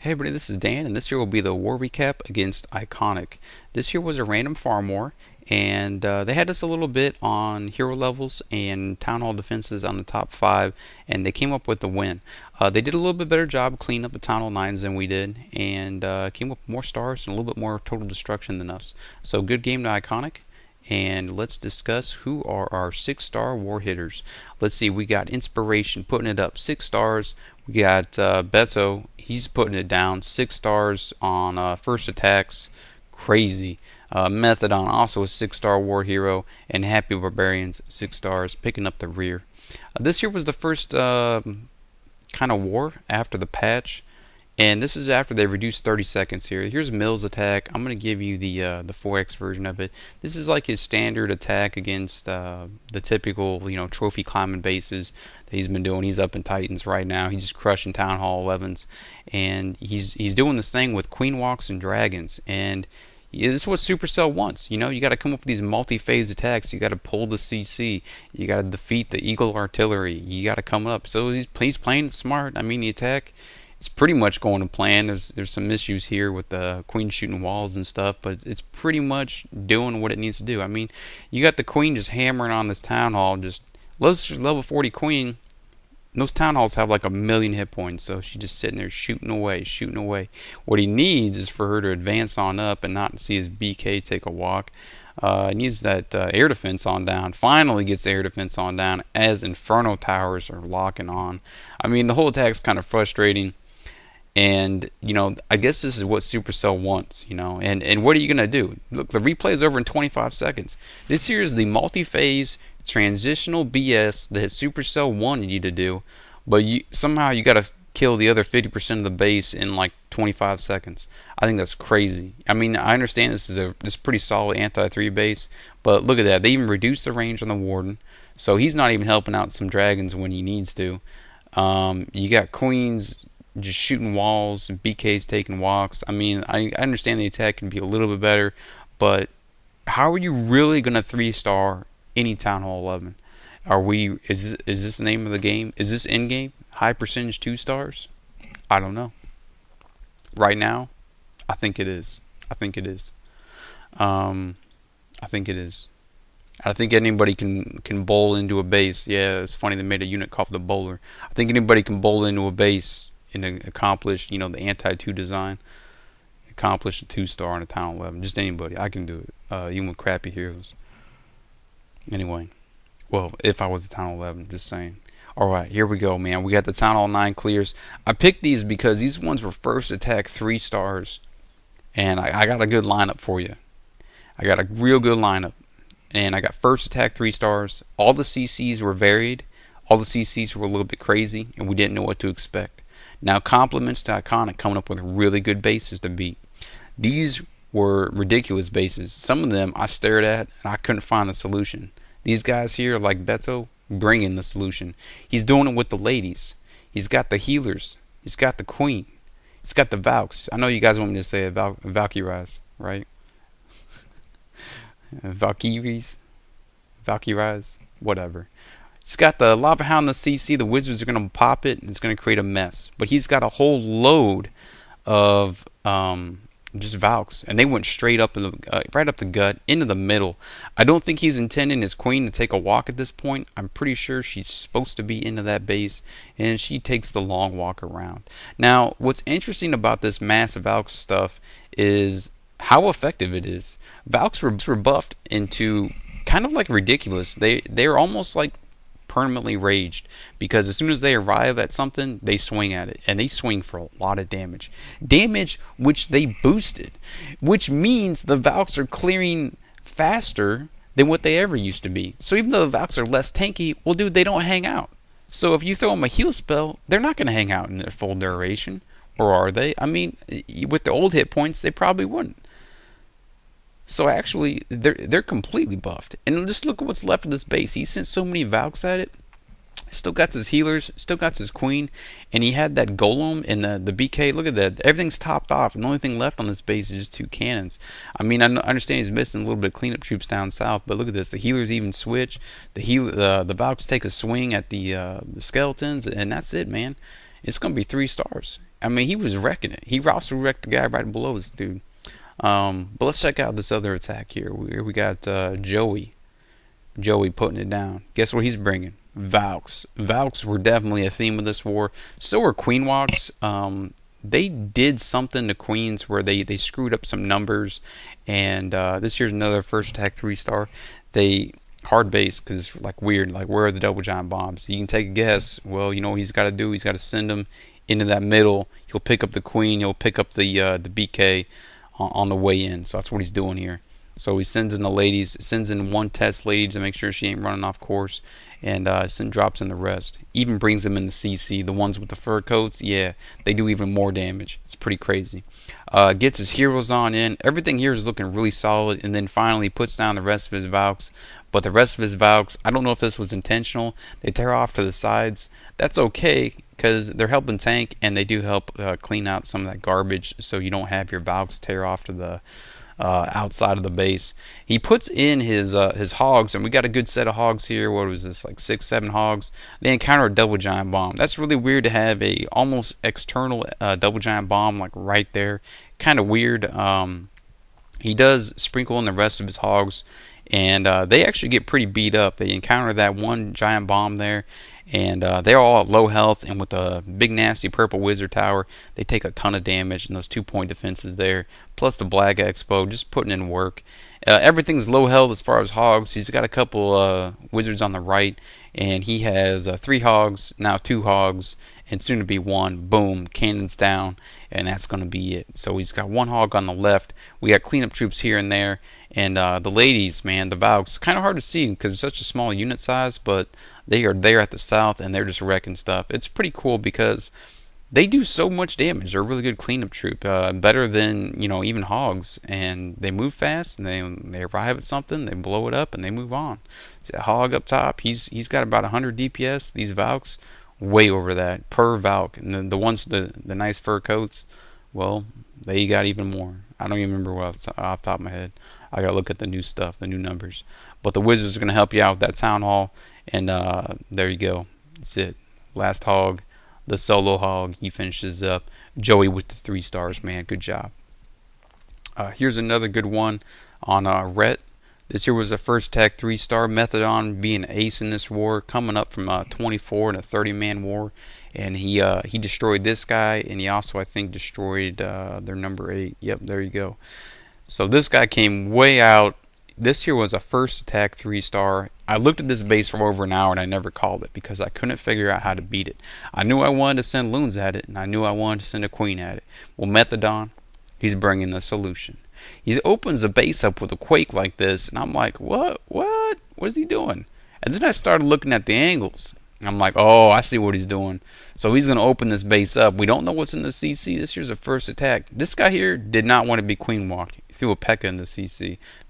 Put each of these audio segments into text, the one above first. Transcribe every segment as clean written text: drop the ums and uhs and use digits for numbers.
Hey everybody, this is Dan, and this year will be the war recap against iKonik. This year was a random farm war, and they had us a little bit on hero levels and town hall defenses on the top 5, and they came up with the win. They did a little bit better job cleaning up the town hall 9s than we did, and came up with more stars and a little bit more total destruction than us. So good game to iKonik. And let's discuss who are our 6-star war hitters. Let's see, we got Inspiration putting it up 6 stars. We got Beto, he's putting it down 6 stars on first attacks. Crazy. Methodon, also a 6-star war hero. And Happy Barbarians, 6 stars, picking up the rear. This year was the first kind of war after the patch. And this is after they reduced 30 seconds here. Here's Mill's attack. I'm going to give you the 4X version of it. This is like his standard attack against the typical, trophy climbing bases that he's been doing. He's up in Titans right now. He's just crushing Town Hall 11s. And he's doing this thing with Queen Walks and Dragons. And this is what Supercell wants. You got to come up with these multi-phase attacks. You got to pull the CC. You got to defeat the Eagle Artillery. You got to come up. So he's playing it smart. I mean, the attack, it's pretty much going to plan. There's some issues here with the queen shooting walls and stuff, but it's pretty much doing what it needs to do. I mean, you got the queen just hammering on this town hall, just level 40 queen. Those town halls have like 1,000,000 hit points, so she's just sitting there shooting away, shooting away. What he needs is for her to advance on up and not see his BK take a walk. He needs that air defense on down. Finally gets air defense on down as Inferno Towers are locking on. I mean, the whole attack's kind of frustrating. And, I guess this is what Supercell wants, And what are you going to do? Look, the replay is over in 25 seconds. This here is the multi-phase transitional BS that Supercell wanted you to do. But somehow you got to kill the other 50% of the base in like 25 seconds. I think that's crazy. I mean, I understand this is pretty solid anti-3 base. But look at that. They even reduced the range on the Warden. So he's not even helping out some dragons when he needs to. You got queens just shooting walls and BK's taking walks. I mean, I understand the attack can be a little bit better, but how are you really going to 3-star any Town Hall 11? Is this the name of the game? Is this in game? High percentage 2 stars? I don't know. Right now, I think it is. I think it is. I think it is. I think anybody can bowl into a base. Yeah, it's funny they made a unit called the bowler. I think anybody can bowl into a base and accomplish, the anti-2 design, accomplish a 2-star on a Town 11. Just anybody. I can do it. Even with crappy heroes. Anyway. Well, if I was a Town 11, just saying. Alright, here we go, man. We got the Town Hall 9 clears. I picked these because these ones were first attack 3 stars. And I got a good lineup for you. I got a real good lineup. And I got first attack 3 stars. All the CCs were varied. All the CCs were a little bit crazy. And we didn't know what to expect. Now, compliments to iKonik coming up with really good bases to beat. These were ridiculous bases. Some of them I stared at and I couldn't find the solution. These guys here, like Beto, bringing the solution. He's doing it with the ladies. He's got the healers. He's got the queen. He's got the Valks. I know you guys want me to say Valkyries, right? Valkyries? Valkyries? Whatever. He's got the Lava Hound, the CC. The wizards are going to pop it, and it's going to create a mess. But he's got a whole load of just Valks, and they went straight up, right up the gut, into the middle. I don't think he's intending his queen to take a walk at this point. I'm pretty sure she's supposed to be into that base, and she takes the long walk around. Now, what's interesting about this massive Valks stuff is how effective it is. Valks were buffed into kind of like ridiculous. They're almost like permanently raged, because as soon as they arrive at something, they swing at it, and they swing for a lot of damage which they boosted, which means the Valks are clearing faster than what they ever used to be. So even though the Valks are less tanky, well, dude, they don't hang out. So if you throw them a heal spell, they're not going to hang out in their full duration, or are they? I mean, with the old hit points, they probably wouldn't. So actually, they're completely buffed. And just look at what's left of this base. He sent so many Valks at it. Still got his healers. Still got his queen. And he had that golem and the BK. Look at that. Everything's topped off. And the only thing left on this base is just 2 cannons. I mean, I understand he's missing a little bit of cleanup troops down south. But look at this. The healers even switch. The Valks take a swing at the skeletons. And that's it, man. It's going to be 3 stars. I mean, he was wrecking it. He also wrecked the guy right below this dude. But let's check out this other attack here. We got Joey. Joey putting it down. Guess what he's bringing? Valks. Valks were definitely a theme of this war. So were Queen Walks. They did something to Queens where they screwed up some numbers. And this year's another first attack 3-star. They hard base because like weird. Like where are the double giant bombs? You can take a guess. Well, you know what he's got to do. He's got to send them into that middle. He'll pick up the queen. He'll pick up the BK on the way in. So that's what he's doing here. So he sends in the ladies, sends in one test lady to make sure she ain't running off course, and drops in the rest. Even brings them in the CC. The ones with the fur coats, yeah, they do even more damage. It's pretty crazy. Gets his heroes on in. Everything here is looking really solid, and then finally puts down the rest of his Valks. But the rest of his Valks, I don't know if this was intentional. They tear off to the sides. That's okay, because they're helping tank, and they do help clean out some of that garbage, so you don't have your Valks tear off to the outside of the base. He puts in his hogs, and we got a good set of hogs here. What was this, like 6-7 hogs? They encounter a double giant bomb. That's really weird to have a almost external double giant bomb like right there. Kind of weird. He does sprinkle in the rest of his hogs, and they actually get pretty beat up. They encounter that one giant bomb there, and they're all at low health, and with the big nasty purple wizard tower, they take a ton of damage, and those 2-point defenses there, plus the Black Expo, just putting in work. Everything's low health as far as hogs. He's got a couple wizards on the right, and he has 3 hogs, now 2 hogs, and soon to be 1. Boom, cannons down, and that's going to be it. So he's got 1 hog on the left. We got cleanup troops here and there, and the ladies, man, the Valks, kind of hard to see because it's such a small unit size, but they are there at the south, and they're just wrecking stuff. It's pretty cool because they do so much damage. They're a really good cleanup troop, better than even hogs, and they move fast, and they arrive at something, they blow it up, and they move on. So hog up top, he's got about 100 DPS. These Valks, way over that per Valk, and then the ones with the nice fur coats, well, they got even more. I don't even remember what off the top of my head. I gotta look at the new stuff, the new numbers. But the wizards are gonna help you out with that town hall, and there you go. That's it. Last hog, the solo hog. He finishes up. Joey with the 3 stars, man. Good job. Here's another good one on Rhett. This here was a first attack 3-star. Methodon being ace in this war, coming up from 24 in a 30-man war, and he destroyed this guy, and he also I think destroyed their number 8. Yep, there you go. So this guy came way out. This here was a first attack 3-star. I looked at this base for over an hour and I never called it because I couldn't figure out how to beat it. I knew I wanted to send loons at it, and I knew I wanted to send a queen at it. Well, Methodon, he's bringing the solution. He opens the base up with a quake like this, and I'm like, what is he doing? And then I started looking at the angles. I'm like, oh, I see what he's doing. So he's going to open this base up. We don't know what's in the CC. This here's a first attack. This guy here did not want to be queen walked. He threw a P.E.K.K.A. in the CC.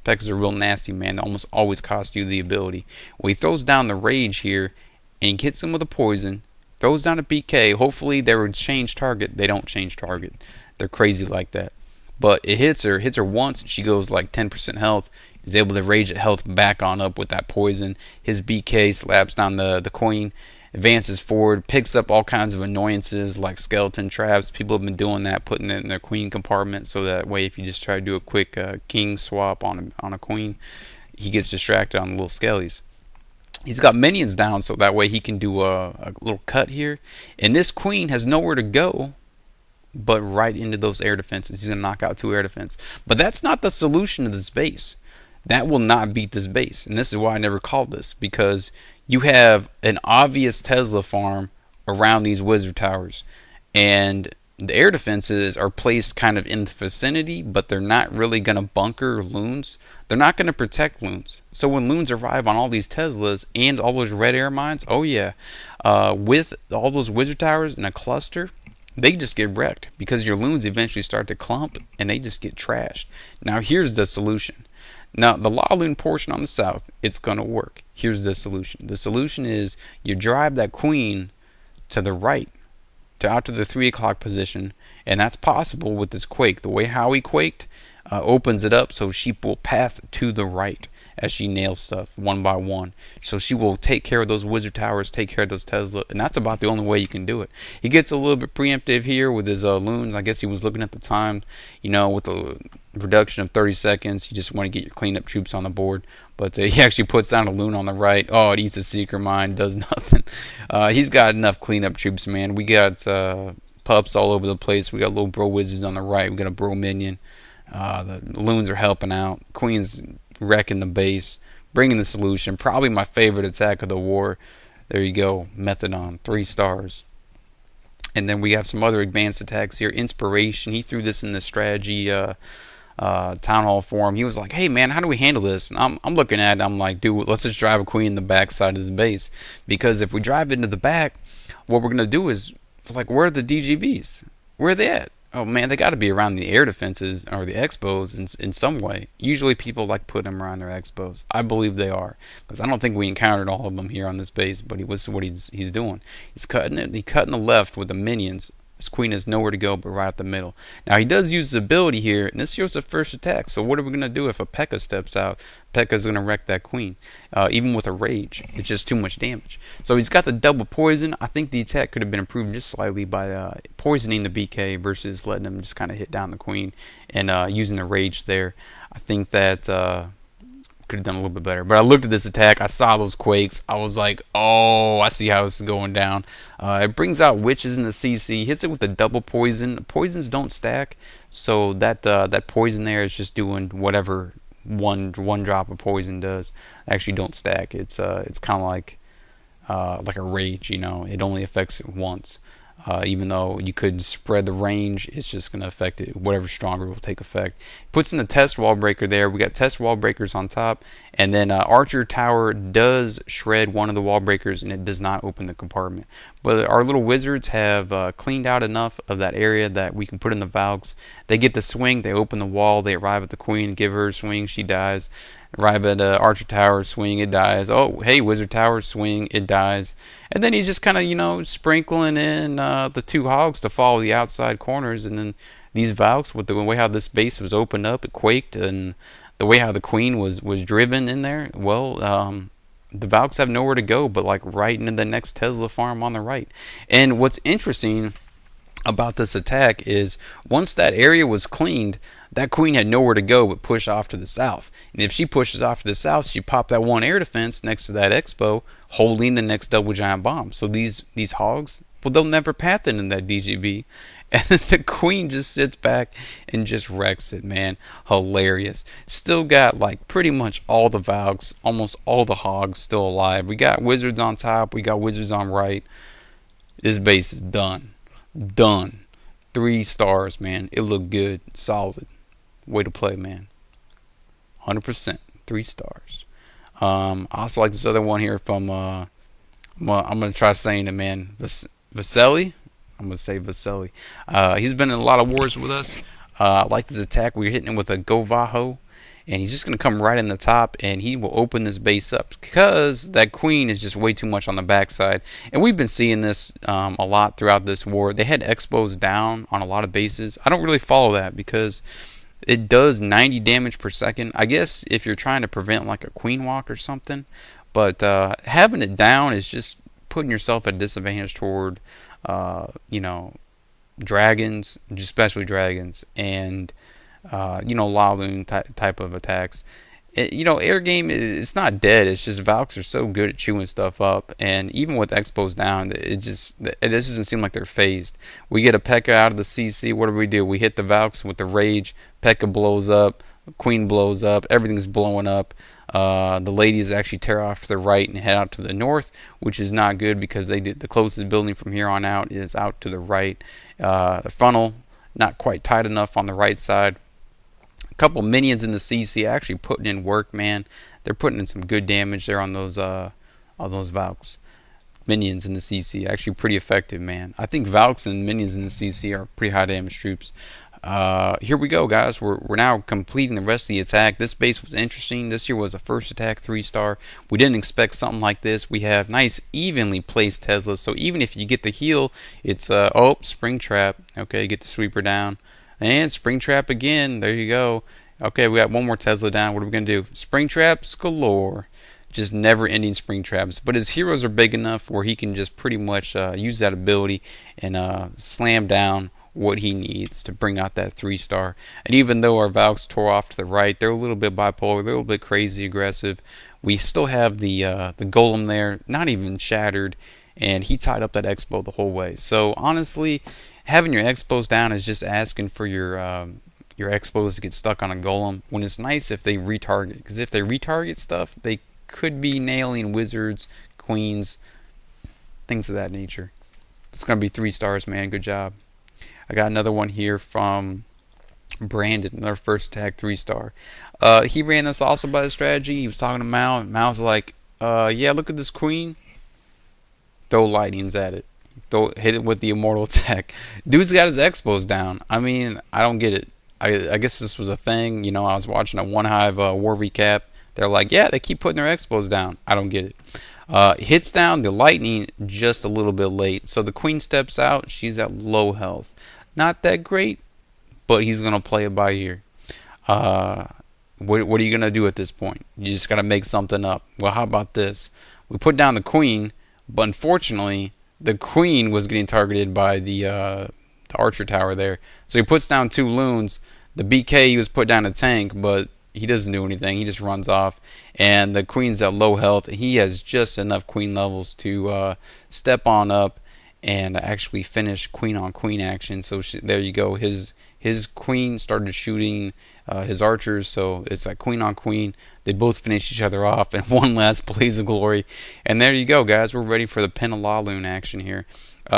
P.E.K.K.A.'s a real nasty man. Almost always costs you the ability. Well, he throws down the rage here, and he hits him with a poison. Throws down a BK. Hopefully they would change target. They don't change target. They're crazy like that. But it hits her once. She goes like 10% health. He's able to rage at health back on up with that poison. His BK slaps down the queen, advances forward, picks up all kinds of annoyances like skeleton traps. People have been doing that, putting it in their queen compartment, so that way if you just try to do a quick king swap on a queen, he gets distracted on the little skellies. He's got minions down, so that way he can do a little cut here. And this queen has nowhere to go but right into those air defenses. He's going to knock out 2 air defense. But that's not the solution to this base. That will not beat this base. And this is why I never called this, because you have an obvious Tesla farm around these wizard towers. And the air defenses are placed kind of in the vicinity, but they're not really going to bunker loons. They're not going to protect loons. So when loons arrive on all these Teslas and all those red air mines, oh yeah, with all those wizard towers in a cluster, they just get wrecked because your loons eventually start to clump and they just get trashed. Now here's the solution. Now the law loon portion on the south, it's going to work. Here's the solution. The solution is you drive that queen to the right, out to the 3 o'clock position, and that's possible with this quake. The way Howie quaked opens it up so she will path to the right. as she nails stuff one by one. So she will take care of those wizard towers, take care of those Tesla, and that's about the only way you can do it. He gets a little bit preemptive here with his loons. I guess he was looking at the time, with the reduction of 30 seconds. You just want to get your cleanup troops on the board. But he actually puts down a loon on the right. Oh, it eats a seeker mine, does nothing. He's got enough cleanup troops, man. We got pups all over the place. We got little bro wizards on the right. We got a bro minion. The loons are helping out. Queen's wrecking the base, bringing the solution. Probably my favorite attack of the war. There you go, Methodon, 3 stars. And then we have some other advanced attacks here. Inspiration. He threw this in the strategy town hall forum. He was like, "Hey man, how do we handle this?" And I'm looking at it. I'm like, "Dude, let's just drive a queen in the back side of this base, because if we drive into the back, what we're gonna do is, like, where are the DGBs? Where are they at? Oh man, they got to be around the air defenses or the expos in some way. Usually people like put them around their expos. I believe they are, because I don't think we encountered all of them here on this base. But he's doing. He's cutting it. He's cutting the left with the minions. His queen has nowhere to go but right up the middle. Now he does use his ability here, and this here's the first attack. So what are we gonna do if a P.E.K.K.A. steps out? P.E.K.K.A.'s gonna wreck that queen. Even with a rage, it's just too much damage. So he's got the double poison. I think the attack could have been improved just slightly by poisoning the BK versus letting him just kind of hit down the queen and using the rage there. I think that could have done a little bit better. But I looked at this attack. I saw those quakes. I was like, oh, I see how this is going down. It brings out witches in the CC. Hits it with a double poison. Poisons don't stack, so that poison there is just doing whatever one drop of poison does. Actually, don't stack. It's kind of like a rage. It only affects it once. Even though you could spread the range, it's just going to affect it. Whatever's stronger will take effect. Puts in the test wall breaker there. We got test wall breakers on top, and then Archer Tower does shred one of the wall breakers, and it does not open the compartment. But our little wizards have cleaned out enough of that area that we can put in the Valks. They get the swing. They open the wall. They arrive at the queen. Give her a swing. She dies. Arrive at Archer Tower, swing, it dies. Oh, hey, Wizard Tower, swing, it dies. And then he's just kind of, sprinkling in the 2 hogs to follow the outside corners. And then these Valks, with the way how this base was opened up, it quaked. And the way how the queen was driven in there, well, the Valks have nowhere to go but, like, right into the next Tesla farm on the right. And what's interesting about this attack is once that area was cleaned, that queen had nowhere to go but push off to the south. And if she pushes off to the south, she popped that one air defense next to that expo, holding the next double giant bomb. So these hogs, well, they'll never path into that DGB. And the queen just sits back and just wrecks it, man. Hilarious. Still got, like, pretty much all the Valks, almost all the hogs still alive. We got wizards on top. We got wizards on right. This base is done. Done. 3 stars, man. It looked good. Solid. Way to play, man. 100%. 3 stars. I also like this other one here from, I'm going to try saying it, man. Vasily? I'm going to say Vasily. He's been in a lot of wars with us. I like this attack. We're hitting him with a Govaho. And he's just going to come right in the top, and he will open this base up because that queen is just way too much on the backside. And we've been seeing this a lot throughout this war. They had expos down on a lot of bases. I don't really follow that because it does 90 damage per second. I guess if you're trying to prevent like a queen walk or something. But having it down is just putting yourself at a disadvantage toward, dragons, especially dragons, and Laloon type of attacks. Air game, it's not dead. It's just Valks are so good at chewing stuff up, and even with expos down, it just doesn't seem like they're phased. We get a P.E.K.K.A. out of the CC. What do? We hit the Valks with the rage. P.E.K.K.A. blows up. Queen blows up. Everything's blowing up. The ladies actually tear off to the right and head out to the north, which is not good because the closest building from here on out is out to the right. The funnel not quite tight enough on the right side. A couple minions in the CC actually putting in work, man. They're putting in some good damage there on those Valks. Minions in the CC actually pretty effective, man. I think Valks and minions in the CC are pretty high damage troops. Here we go, guys. We're now completing the rest of the attack. This base was interesting. This here was a first attack 3-star. We didn't expect something like this. We have nice evenly placed Teslas, so even if you get the heal, it's spring trap. Okay, get the sweeper down. And spring trap again. There you go. Okay, we got one more Tesla down. What are we gonna do? Spring traps galore. Just never-ending spring traps. But his heroes are big enough where he can just pretty much use that ability and slam down what he needs to bring out that 3-star. And even though our Valks tore off to the right, they're a little bit bipolar, they're a little bit crazy aggressive. We still have the golem there, not even shattered, and he tied up that expo the whole way. So honestly, having your expos down is just asking for your expos to get stuck on a golem. When it's nice if they retarget, because if they retarget stuff, they could be nailing wizards, queens, things of that nature. It's gonna be 3-stars, man. Good job. I got another one here from Brandon, another first attack 3-star. He ran this also by the strategy. He was talking to Mao, and Mao's like, yeah, look at this queen. Throw lightnings at it. Hit it with the immortal attack. Dude's got his expos down. I mean, I don't get it. I guess this was a thing. You know, I was watching a One Hive war recap. They're like, yeah, they keep putting their expos down. I don't get it. Hits down the lightning just a little bit late. So the queen steps out. She's at low health. Not that great, but he's going to play it by ear. What are you going to do at this point? You just got to make something up. Well, how about this? We put down the queen, but unfortunately, the queen was getting targeted by the archer tower there. So he puts down 2 loons. The BK, he was put down a tank, but he doesn't do anything. He just runs off. And the queen's at low health. He has just enough queen levels to step on up and actually finish queen on queen action. So there you go. His queen started shooting his archers, so it's like queen on queen. They both finish each other off, and one last blaze of glory. And there you go, guys. We're ready for the Penala loon action here.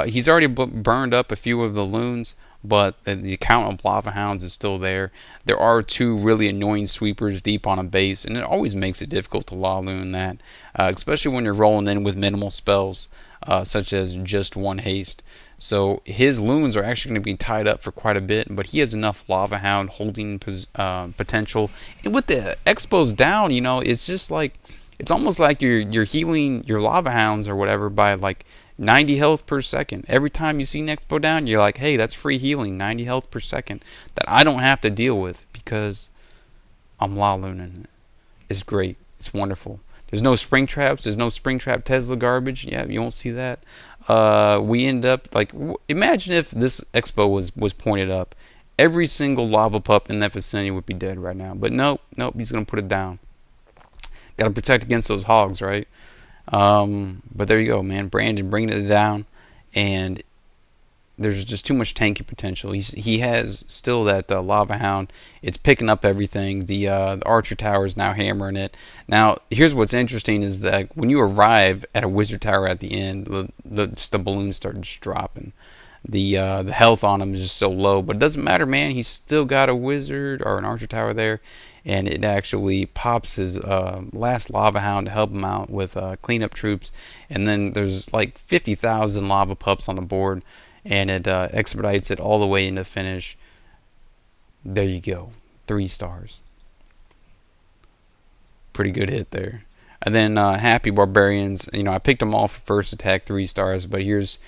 He's already burned up a few of the loons, but the account of lava hounds is still there. There are 2 really annoying sweepers deep on a base, and it always makes it difficult to law loon that, especially when you're rolling in with minimal spells, such as just 1 haste. So his loons are actually going to be tied up for quite a bit, but he has enough lava hound holding potential. And with the expos down, you know, it's just like, it's almost like you're healing your lava hounds or whatever by like 90 health per second. Every time you see an expo down, you're like, hey, that's free healing, 90 health per second that I don't have to deal with because I'm law looning. It's great. It's wonderful. There's no spring traps. There's no spring trap Tesla garbage. Yeah, you won't see that. We end up like, imagine if this expo was pointed up. Every single lava pup in that vicinity would be dead right now. But nope, he's gonna put it down. Got to protect against those hogs, right? But there you go, man. Brandon bringing it down, and there's just too much tanky potential. He has still that lava hound. It's picking up everything. The archer tower is now hammering it. Now, here's what's interesting is that when you arrive at a wizard tower at the end, the balloons start just dropping. The health on him is just so low, but it doesn't matter, man. He's still got a wizard or an archer tower there, and it actually pops his last lava hound to help him out with cleanup troops. And then there's like 50,000 lava pups on the board, and it expedites it all the way into finish. There you go, 3 stars. Pretty good hit there. And then Happy Barbarians, you know, I picked them all for first attack 3 stars, but here's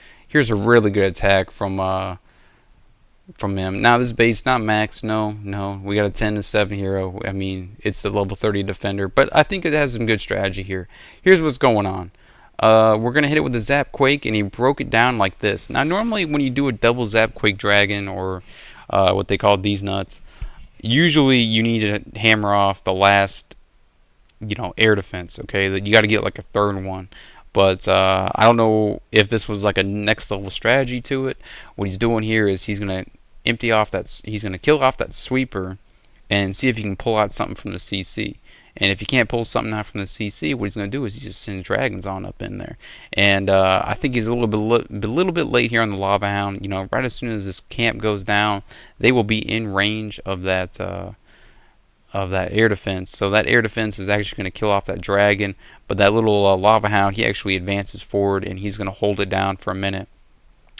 a really good attack from him. Now this base not max, no. We got a 10-7 hero. I mean, it's the level 30 defender, but I think it has some good strategy here. Here's what's going on. We're gonna hit it with a Zap Quake, and he broke it down like this. Now normally when you do a double Zap Quake Dragon or what they call these nuts, usually you need to hammer off the last, you know, air defense. Okay, you got to get like a third one. But I don't know if this was like a next level strategy to it. What he's doing here is he's gonna empty off that. He's gonna kill off that sweeper and see if he can pull out something from the CC. And if he can't pull something out from the CC, what he's going to do is he just sends dragons on up in there. And I think he's a little bit late here on the Lava Hound. You know, right as soon as this camp goes down, they will be in range of that air defense. So that air defense is actually going to kill off that dragon. But that little Lava Hound, he actually advances forward, and he's going to hold it down for a minute.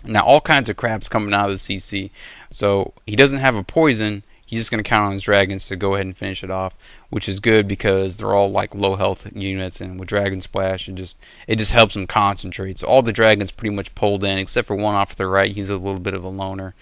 Now, all kinds of crap's coming out of the CC. So he doesn't have a poison. He's just going to count on his dragons to go ahead and finish it off, which is good because they're all like low health units, and with Dragon Splash, it just helps him concentrate. So all the dragons pretty much pulled in, except for one off to the right. He's a little bit of a loner.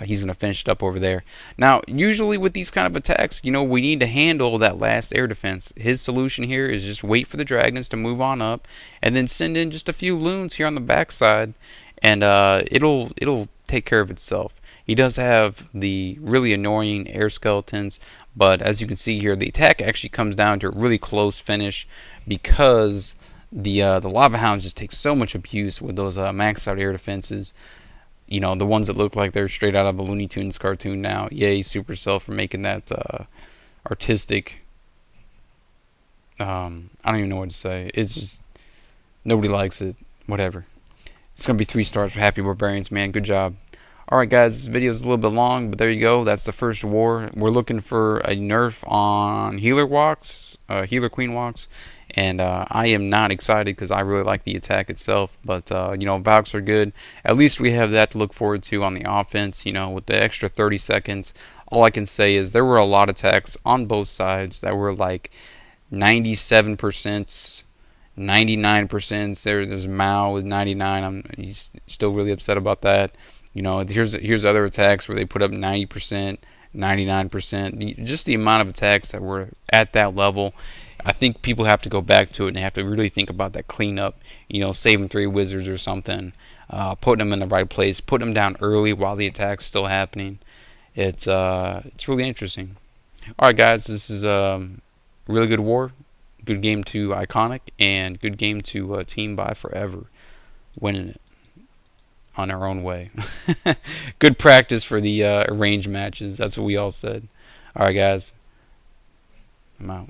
He's going to finish it up over there. Now, usually with these kind of attacks, we need to handle that last air defense. His solution here is just wait for the dragons to move on up, and then send in just a few loons here on the backside, and it'll take care of itself. He does have the really annoying air skeletons, but as you can see here, the attack actually comes down to a really close finish because the lava hounds just take so much abuse with those maxed out air defenses. The ones that look like they're straight out of a Looney Tunes cartoon now. Yay, Supercell for making that artistic. I don't even know what to say. It's just nobody likes it. Whatever. It's gonna be 3 stars for Happy Barbarians, man. Good job. Alright guys, this video is a little bit long, but there you go. That's the first war. We're looking for a nerf on healer walks, healer queen walks, and I am not excited because I really like the attack itself. But Valks are good. At least we have that to look forward to on the offense. With the extra 30 seconds, all I can say is there were a lot of attacks on both sides that were like 97%. 99%. There's Mao with 99. He's still really upset about that. Here's other attacks where they put up 90%, 99%. Just the amount of attacks that were at that level. I think people have to go back to it and they have to really think about that cleanup. Saving 3 wizards or something, putting them in the right place, putting them down early while the attack's still happening. It's really interesting. All right, guys, this is a really good war. Good game to iKonik, and good game to Team ByeForever, winning it on our own way. Good practice for the arranged matches. That's what we all said. All right, guys. I'm out.